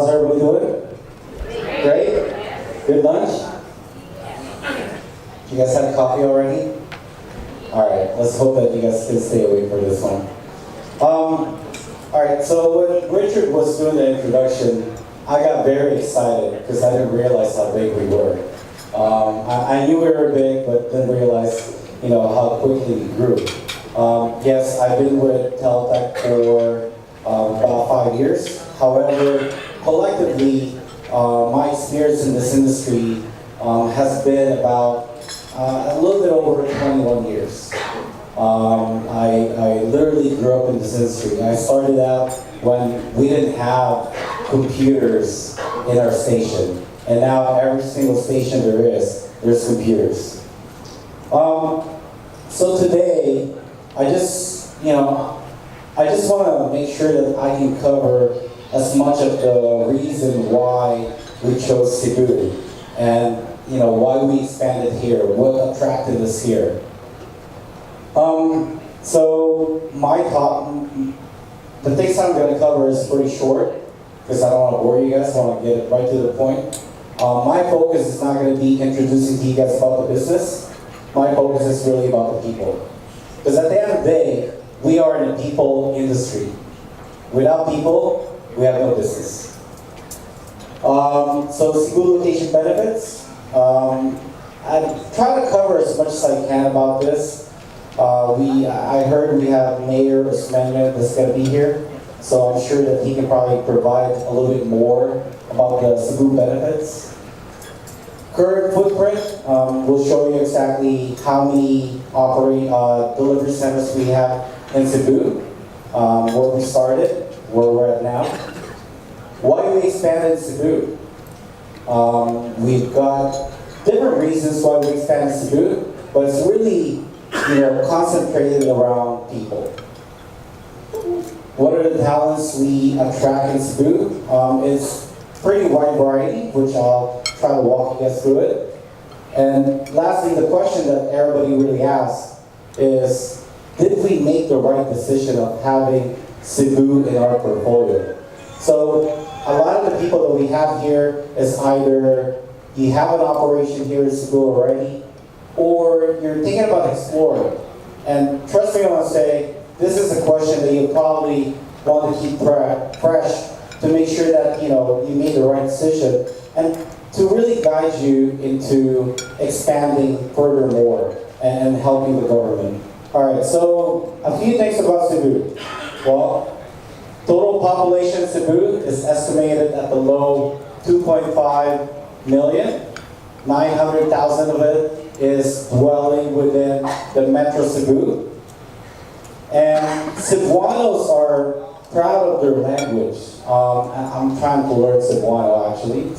how's everybody doing? Great? Good lunch? You guys had coffee already? Alright, let's hope that you guys can stay awake for this one. Alright, so when Richard was doing the introduction, I got very excited because I didn't realize how big we were. I knew we were big, but didn't realize, how quickly we grew. Yes, I've been with Teletech for about 5 years. However, collectively, my experience in this industry has been about a little bit over 21 years. I literally grew up in this industry. I started out when we didn't have computers in our station. And now every single station there's computers. So today, I just want to make sure that I can cover as much of the reason why we chose Cebu and why we expanded here, what attracted us here. So my talk, the things I'm going to cover is pretty short because I don't want to bore you guys. I want to get it right to the point. My focus is not going to be introducing to you guys about the business. My focus is really about the people. Because at the end of the day, we are in a people industry. Without people, we have no business. So Cebu location benefits. I try to cover as much as I can about this. I heard we have Mayor Osmeña that's going to be here. So I'm sure that he can probably provide a little bit more about the Cebu benefits. Current footprint, we'll show you exactly how many delivery centers we have in Cebu, where we started, where we're at now. Why we expanded Cebu? We've got different reasons why we expanded Cebu, but it's really concentrated around people. What are the talents we attract in Cebu? It's pretty wide variety, which I'll try to walk you guys through it. And lastly, the question that everybody really asks is, did we make the right decision of having Cebu in our portfolio? So a lot of the people that we have here is either you have an operation here in Cebu already, or you're thinking about exploring. And trust me when I say, this is a question that you probably want to keep fresh to make sure that you made the right decision and to really guide you into expanding furthermore and helping the government. All right, so a few things about Cebu. Well, total population of Cebu is estimated at the low 2.5 million. 900,000 of it is dwelling within the Metro Cebu. And Cebuanos are proud of their language. I'm trying to learn Cebuano actually.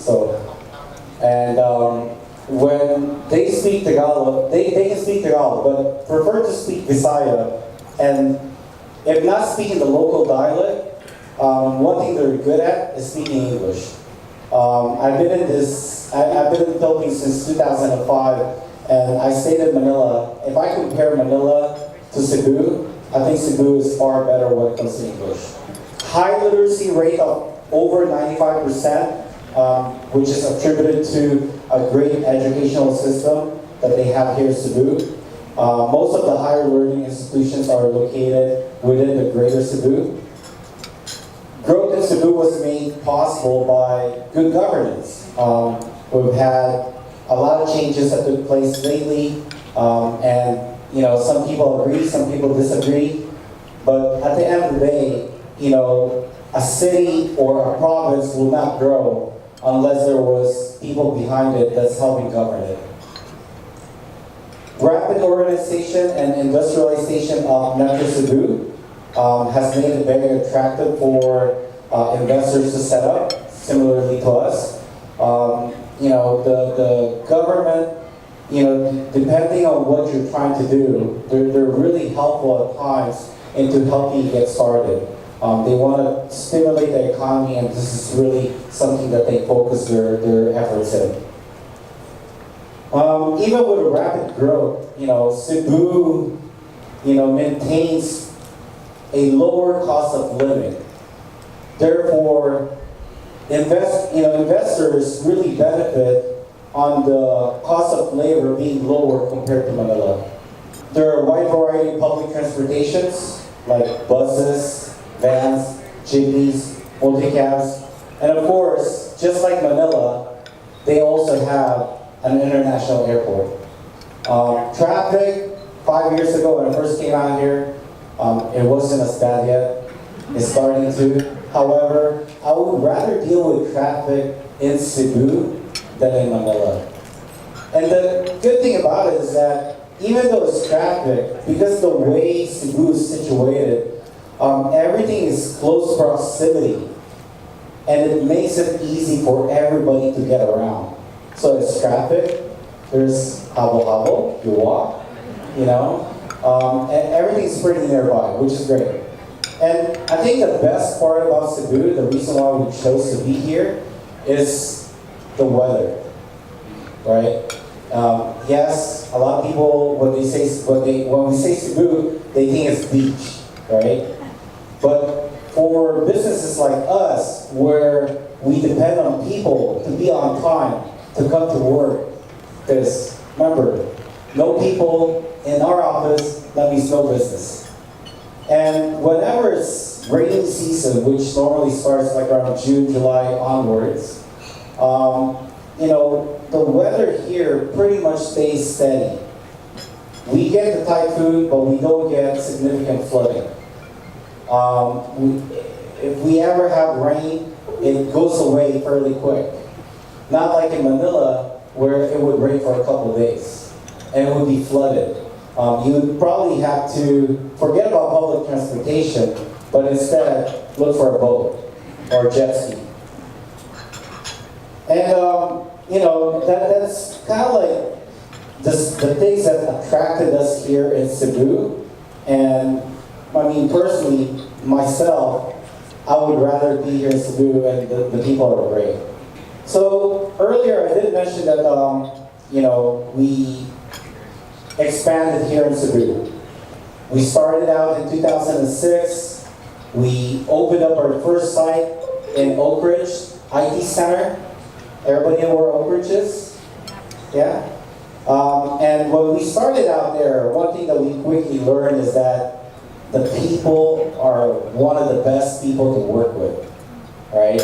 When they speak Tagalog, they can speak Tagalog, but prefer to speak Visaya. And if not speaking the local dialect, one thing they're good at is speaking English. I've been in the Philippines since 2005, and I stayed in Manila. If I compare Manila to Cebu, I think Cebu is far better when it comes to English. High literacy rate of over 95%, which is attributed to a great educational system that they have here in Cebu. Most of the higher learning institutions are located within the greater Cebu. Growth in Cebu was made possible by good governance. We've had a lot of changes that took place lately, and some people agree, some people disagree, but at the end of the day, a city or a province will not grow unless there was people behind it that's helping govern it. Rapid urbanization and industrialization of Metro Cebu has made it very attractive for investors to set up, similarly to us. The government, depending on what you're trying to do, they're really helpful at times into helping you get started. They want to stimulate the economy, and this is really something that they focus their efforts in. Even with a rapid growth, Cebu, maintains a lower cost of living. Therefore, investors really benefit on the cost of labor being lower compared to Manila. There are a wide variety of public transportations like buses, vans, jeepneys, multi-cabs, and of course, just like Manila, they also have an international airport. Traffic, 5 years ago when I first came out here, it wasn't as bad yet. It's starting to. However, I would rather deal with traffic in Cebu than in Manila. And the good thing about it is that even though it's traffic, because the way Cebu is situated, everything is close proximity. And it makes it easy for everybody to get around. So it's traffic, there's habo-habo, you walk, and everything's pretty nearby, which is great. And I think the best part about Cebu, the reason why we chose to be here, is the weather, right? Yes, a lot of people when we say Cebu, they think it's beach, right? But for businesses like us, where we depend on people to be on time, to come to work, because remember, no people in our office, that means no business. And whenever it's rainy season, which normally starts like around June, July onwards, the weather here pretty much stays steady. We get the typhoon, but we don't get significant flooding. If we ever have rain, it goes away fairly quick. Not like in Manila, where it would rain for a couple of days, and it would be flooded. You would probably have to forget about public transportation, but instead look for a boat or a jet ski. And that's kind of like the things that attracted us here in Cebu. And I mean, personally, myself, I would rather be here in Cebu, and the people are great. So earlier I did mention that we expanded here in Cebu. We started out in 2006. We opened up our first site in Oak Ridge IT Center. Everybody know where Oak Ridge is? Yeah? And when we started out there, one thing that we quickly learned is that the people are one of the best people to work with, right?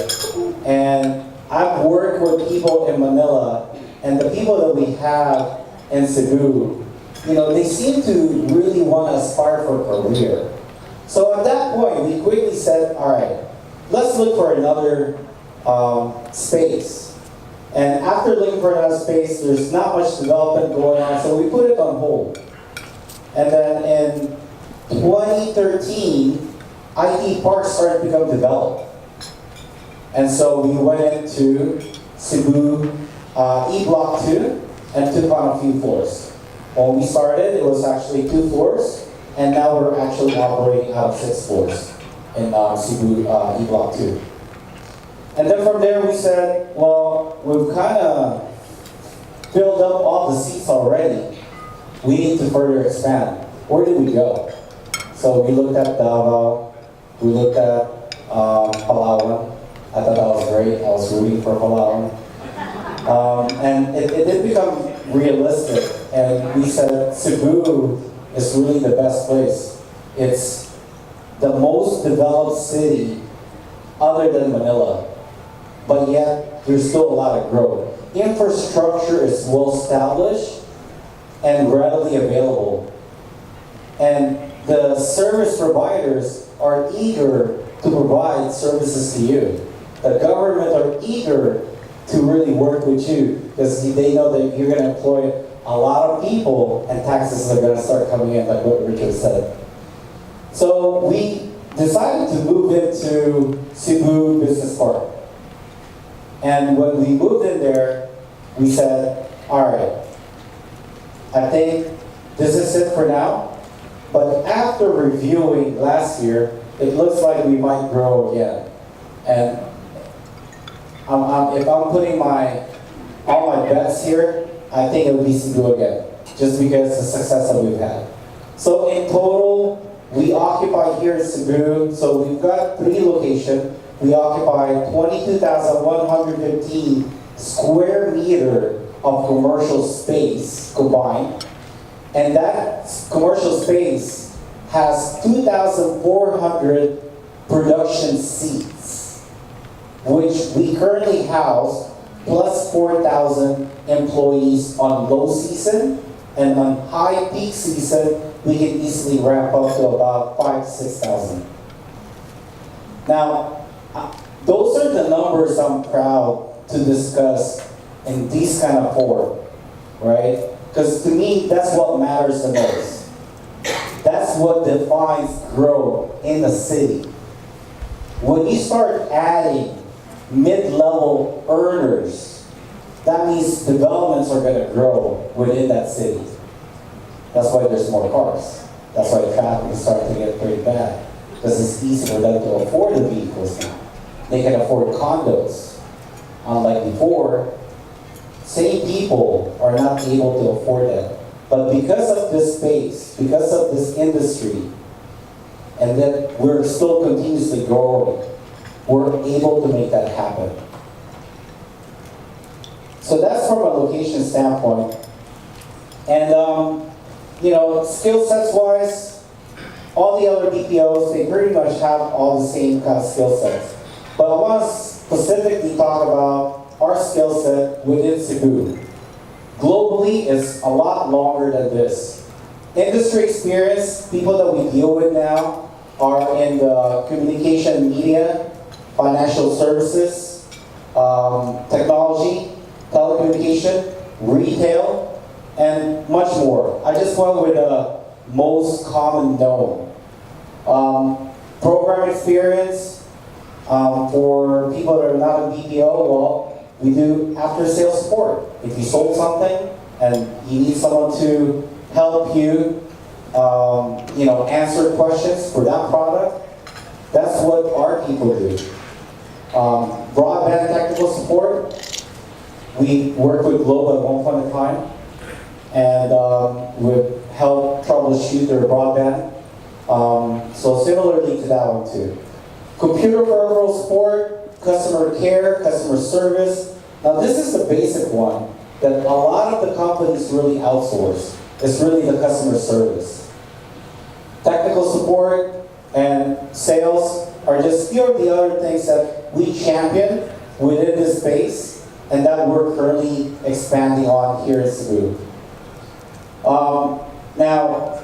And I've worked with people in Manila, and the people that we have in Cebu, they seem to really want to aspire for a career. So at that point, we quickly said, all right, let's look for another space. And after looking for another space, there's not much development going on, so we put it on hold. And then in 2013, IT Park started to become developed. And so we went into Cebu E Block 2 and took on a few floors. When we started, it was actually 2 floors, and now we're actually operating out of 6 floors in Cebu E Block 2. And then from there we said, well, we've kind of filled up all the seats already. We need to further expand. Where did we go? So we looked at Davao, we looked at Palawan. I thought that was great. I was rooting for Palawan. And it did become realistic. And we said Cebu is really the best place. It's the most developed city other than Manila. But yet, there's still a lot of growth. Infrastructure is well established and readily available. And the service providers are eager to provide services to you. The government are eager to really work with you because they know that you're going to employ a lot of people and taxes are going to start coming in, like what Richard said. So we decided to move into Cebu Business Park. And when we moved in there, we said, all right, I think this is it for now. But after reviewing last year, it looks like we might grow again. And if I'm putting all my bets here, I think it will be Cebu again, just because of the success that we've had. So in total, we occupy here in Cebu, so we've got 3 locations. we occupy 22,115 square meter of commercial space combined. And that commercial space has 2,400 production seats, which we currently house, plus 4,000 employees on low season, and on high peak season, we can easily ramp up to about 5,000 to 6,000. Now, those are the numbers I'm proud to discuss in these kind of forum, right? Because to me, that's what matters the most. That's what defines growth in the city. When you start adding mid-level earners, that means developments are going to grow within that city. That's why there's more cars. That's why traffic is starting to get pretty bad. Because it's easy for them to afford the vehicles now. They can afford condos. Unlike before, same people are not able to afford that. But because of this space, because of this industry, and that we're still continuously growing, we're able to make that happen. So that's from a location standpoint. And skill sets wise, all the other BPOs, they pretty much have all the same kind of skill sets. But I want to specifically talk about our skill set within Cebu. Globally, it's a lot longer than this. Industry experience, people that we deal with now are in the communication media, financial services, technology, telecommunication, retail, and much more. I just went with the most common known. Program experience, for people that are not a BPO, well, we do after-sales support. If you sold something and you need someone to help you, answer questions for that product, that's what our people do. Broadband technical support, we worked with Globe at one point in time, and would help troubleshoot their broadband. So similarly to that one too. Computer peripheral support, customer care, customer service. Now this is the basic one that a lot of the companies really outsource. It's really the customer service. Technical support and sales are just few of the other things that we champion within this space and that we're currently expanding on here in Cebu. Now,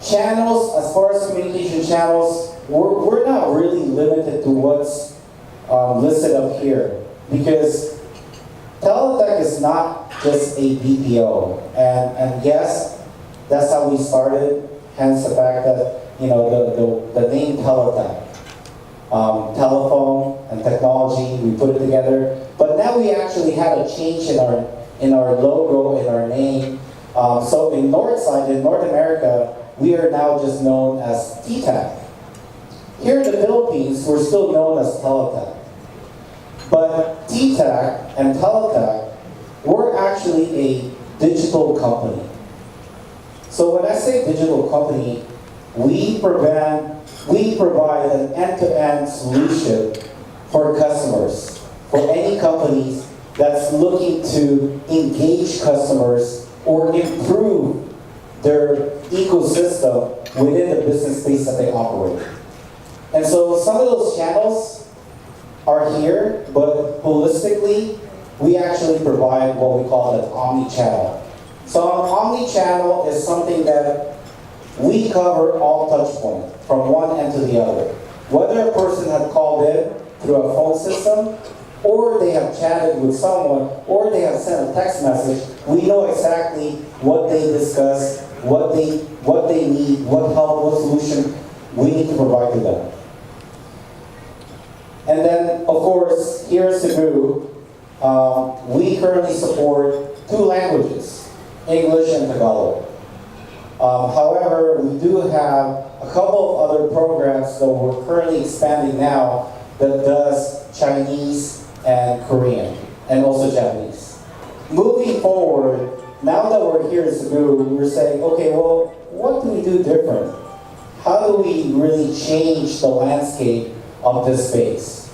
channels, as far as communication channels, we're not really limited to what's listed up here because Teletech is not just a BPO, and yes, that's how we started. Hence the fact that the name Teletech, telephone and technology, we put it together. But now we actually had a change in our logo, in our name. So in Northside, in North America, we are now just known as T-Tech. Here in the Philippines, we're still known as Teletech. But T-Tech and Teletech, we're actually a digital company. So when I say digital company, we provide an end-to-end solution for customers, for any companies that's looking to engage customers or improve their ecosystem within the business space that they operate. And so some of those channels are here, but holistically, we actually provide what we call an omni-channel. So an omni-channel is something that we cover all touch points from one end to the other. Whether a person had called in through a phone system, or they have chatted with someone, or they have sent a text message, we know exactly what they discuss, what they need, what help, what solution we need to provide to them. And then, of course, here at Cebu, we currently support 2 languages, English and Tagalog. However, we do have a couple of other programs that we're currently expanding now that does Chinese and Korean, and also Japanese. Moving forward, now that we're here in Cebu, we're saying, okay, well, what do we do different? How do we really change the landscape of this space.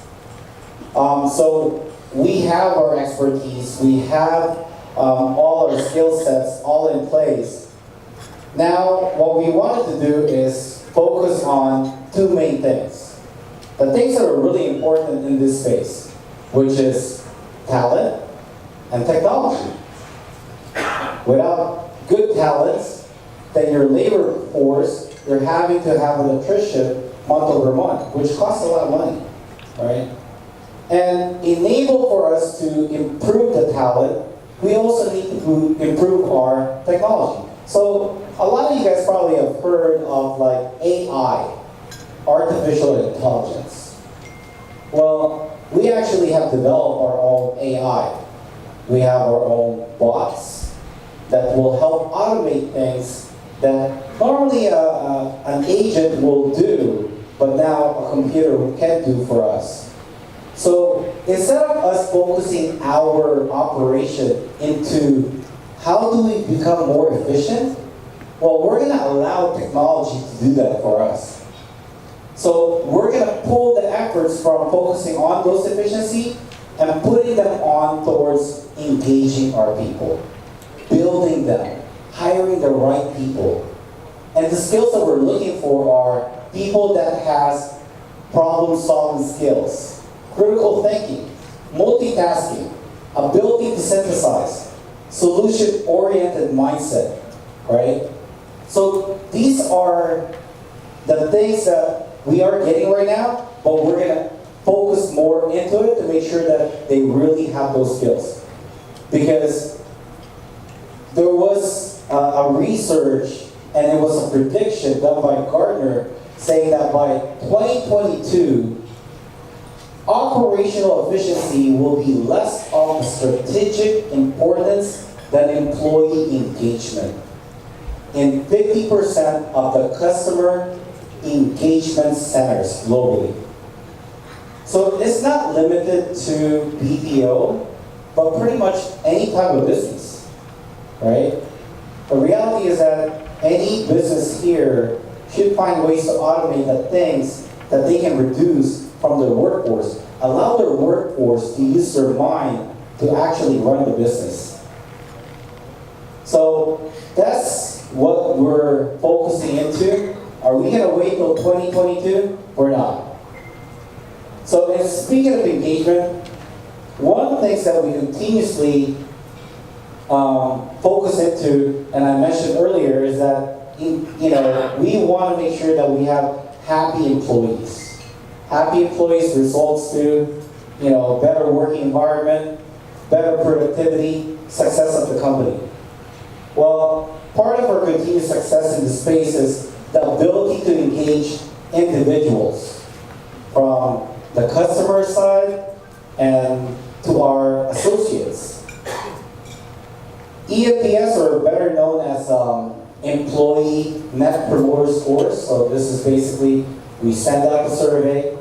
So we have our expertise, we have all our skill sets all in place. Now, what we wanted to do is focus on two main things. The things that are really important in this space, which is talent and technology. Without good talents, then your labor force, you're having to have an attrition month over month, which costs a lot of money, right? And enable for us to improve the talent, we also need to improve our technology. So a lot of you guys probably have heard of like AI, artificial intelligence. Well, we actually have developed our own AI. We have our own bots that will help automate things that normally an agent will do, but now a computer can do for us. So instead of us focusing our operation into how do we become more efficient, well, we're going to allow technology to do that for us. So we're going to pull the efforts from focusing on those efficiency and putting them on towards engaging our people, building them, hiring the right people. And the skills that we're looking for are people that has problem-solving skills, critical thinking, multitasking, ability to synthesize, solution-oriented mindset, right? So these are the things that we are getting right now, but we're gonna focus more into it to make sure that they really have those skills. Because there was a research and it was a prediction done by Gartner saying that by 2022, operational efficiency will be less of a strategic importance than employee engagement in 50% of the customer engagement centers globally. So it's not limited to BPO, but pretty much any type of business, right? The reality is that any business here should find ways to automate the things that they can reduce from their workforce. Allow their workforce to use their mind to actually run the business. So that's what we're focusing into. Are we going to wait till 2022? We're not. So and speaking of engagement, one of the things that we continuously focus into, and I mentioned earlier, is that we want to make sure that we have happy employees. Happy employees results to better working environment, better productivity, success of the company. Well, part of our continued success in the space is the ability to engage individuals from the customer side and to our associates. ENPS, or better known as Employee Net Promoter Scores. So this is basically, we send out a survey,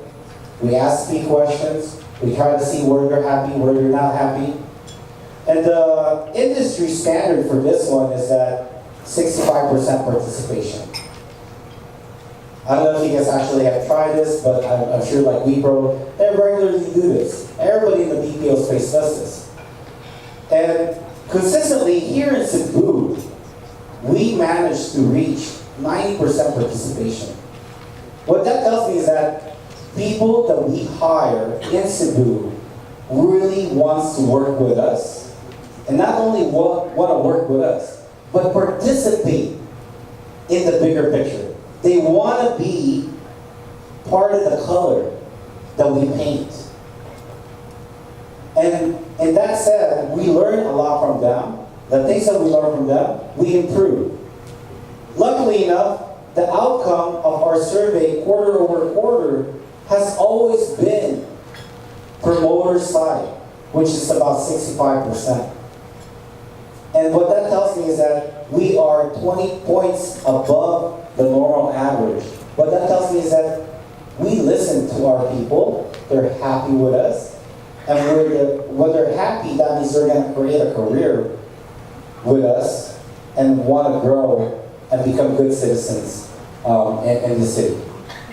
we ask key questions, we try to see where they're happy, where they're not happy. And the industry standard for this one is at 65% participation. I don't know if you guys actually have tried this, but I'm sure like WePro, they regularly do this. Everybody in the BPO space does this. And consistently here in Cebu, we managed to reach 90% participation. What that tells me is that people that we hire in Cebu really wants to work with us, and not only want to work with us, but participate in the bigger picture. They want to be part of the color that we paint. And that said, we learn a lot from them. The things that we learn from them, we improve. Luckily enough, the outcome of our survey quarter over quarter has always been promoter side, which is about 65%. And what that tells me is that we are 20 points above the normal average. What that tells me is that we listen to our people, they're happy with us, and when they're happy, that means they're going to create a career with us and want to grow and become good citizens in the city.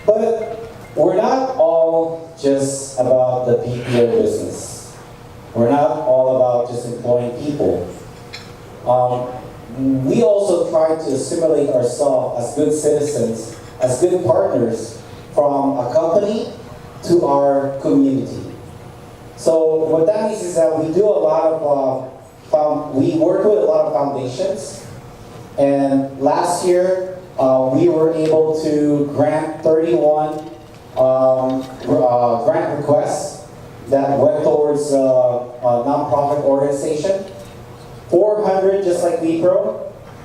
But We're not all just about the BPO business. We're not all about just employing people. We also try to assimilate ourselves as good citizens, as good partners from a company to our community. So what that means is that we do a lot of, we work with a lot of foundations. And last year, we were able to grant 31 grant requests that went towards a nonprofit organization. 400, just like WePro,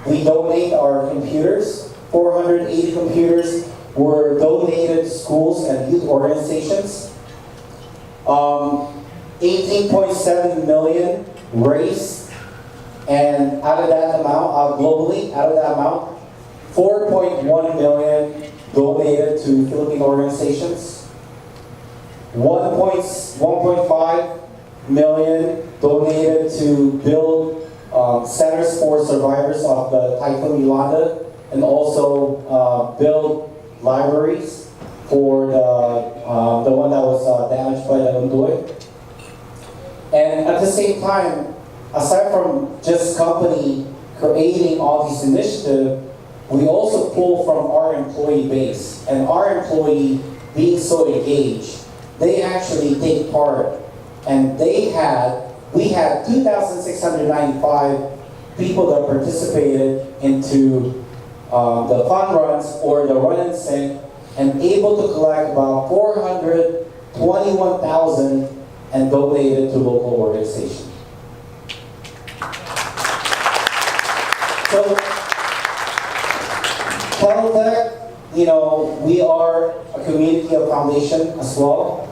we donate our computers. 480 computers were donated to schools and youth organizations. 18.7 million raised, and out of that amount, globally, out of that amount, 4.1 million donated to Philippine organizations. 1.5 million donated to build centers for survivors of the Typhoon Yolanda, and also build libraries for the one that was damaged by the Undoy. And at the same time, aside from just company creating all these initiatives, we also pull from our employee base. And our employee being so engaged, they actually take part. And we had 2,695 people that participated into the fun runs or the run and sing, and able to collect about 421,000 and donated to local organizations. So, Teletech, we are a community of foundation as well.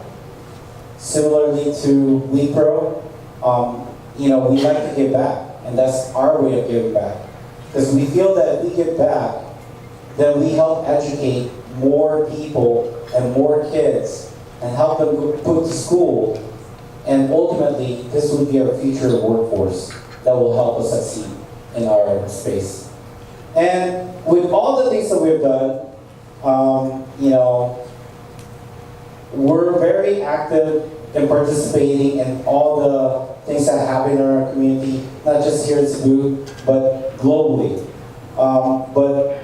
Similarly to WePro, we like to give back, and that's our way of giving back. Because we feel that if we give back, then we help educate more people and more kids and help them go to school. And ultimately, this would be our future workforce that will help us succeed in our space. And with all the things that we've done, we're very active in participating in all the things that happen in our community, not just here in Cebu, but globally. But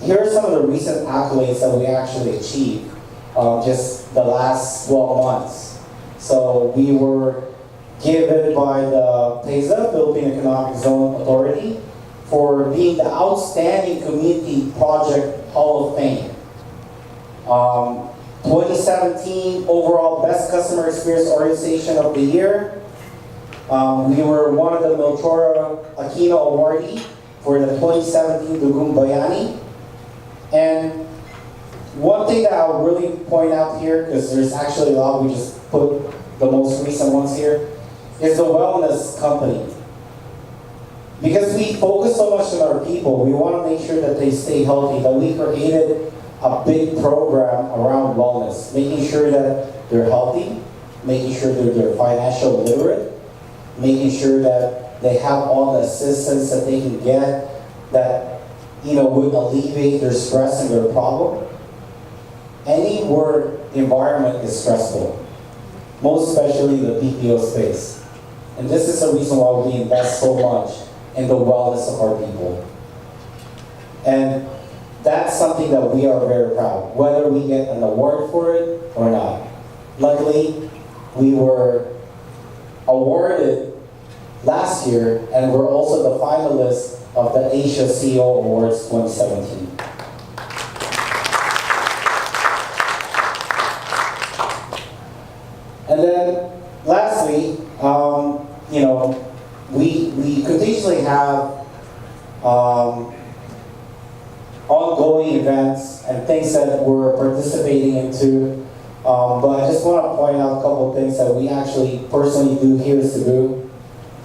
here are some of the recent accolades that we actually achieved just the last 12 months. So we were given by the PEZA, Philippine Economic Zone Authority, for being the Outstanding Community Project Hall of Fame. 2017 overall Best Customer Experience Organization of the Year. We were one of the Melchora Aquino awardee for the 2017 Dugong Bayani. And one thing that I'll really point out here, because there's actually a lot, we just put the most recent ones here, is the wellness company. Because we focus so much on our people, we want to make sure that they stay healthy, that we created a big program around wellness, making sure that they're healthy, making sure that they're financially literate, making sure that they have all the assistance that they can get that would alleviate their stress and their problem. Any work environment is stressful, most especially the BPO space. And this is the reason why we invest so much in the wellness of our people. And that's something that we are very proud, whether we get an award for it or not. Luckily, we were awarded last year, and we're also the finalists of the Asia CEO Awards 2017. And then, lastly, we continuously have ongoing events and things that we're participating into. But I just want to point out a couple of things that we actually personally do here in Cebu.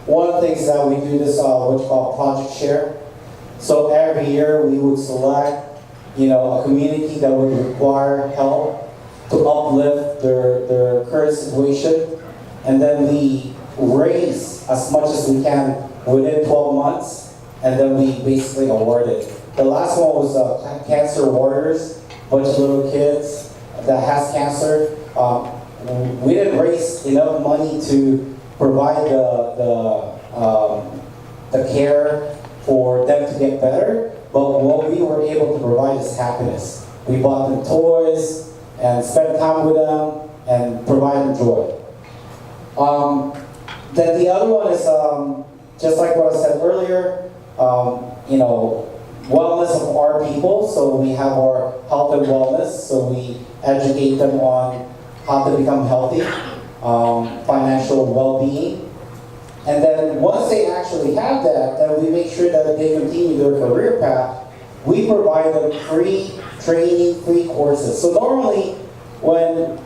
One of the things that we do this what's called Project Share. So every year we would select, a community that would require help to uplift their current situation, and then we raise as much as we can within 12 months, and then we basically award it. The last one was Cancer Warriors, a bunch of little kids that has cancer. We didn't raise enough money to provide the care for them to get better, but what we were able to provide is happiness. We bought them toys and spent time with them and provide them joy. Then the other one is just like what I said earlier, wellness of our people. So we have our health and wellness, so we educate them on how to become healthy, financial well-being. And then once they actually have that, then we make sure that they continue their career path. We provide them free training, free courses. So normally when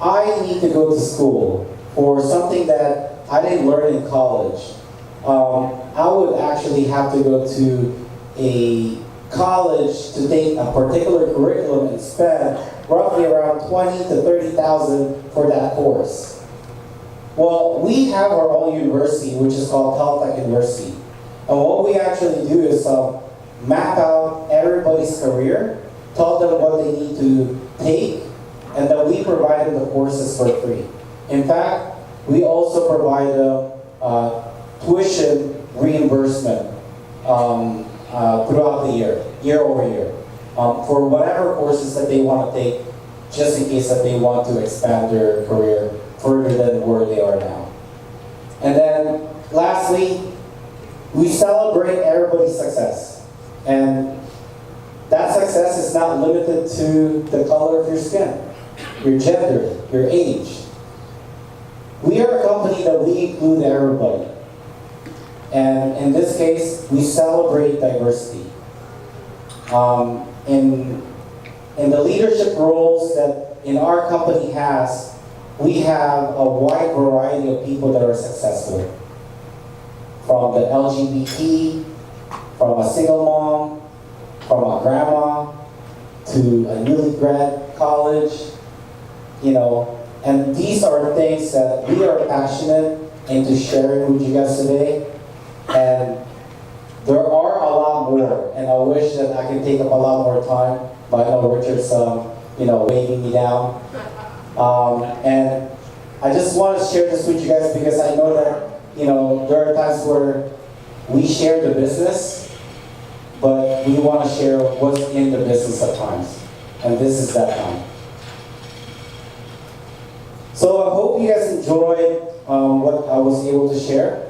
I need to go to school for something that I didn't learn in college, I would actually have to go to a college to take a particular curriculum and spend roughly around $20,000 to $30,000 for that course. Well, we have our own university, which is called Teletech University. And what we actually do is map out everybody's career, tell them what they need to take, and then we provide them the courses for free. In fact, we also provide them tuition reimbursement throughout the year over year, for whatever courses that they want to take, just in case that they want to expand their career further than where they are now. And then lastly, we celebrate everybody's success. And that success is not limited to the color of your skin, your gender, your age. We are a company that we include everybody. And in this case, we celebrate diversity. In the leadership roles that in our company has, we have a wide variety of people that are successful. From the LGBT, from a single mom, from a grandma, to a newly grad college, and these are things that we are passionate into sharing with you guys today. And there are a lot more, and I wish that I could take up a lot more time, but I know Richard's, waving me down. And I just want to share this with you guys because I know that, there are times where we share the business, but we want to share what's in the business at times. And this is that time. So I hope you guys enjoyed what I was able to share.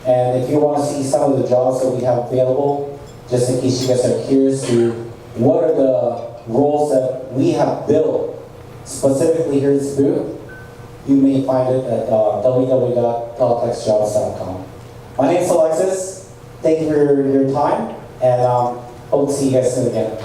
And if you want to see some of the jobs that we have available, just in case you guys are curious to what are the roles that we have built specifically here in Cebu, you may find it at www.teletechjobs.com. My name is Alexis. Thank you for your time, and hope to see you guys soon again.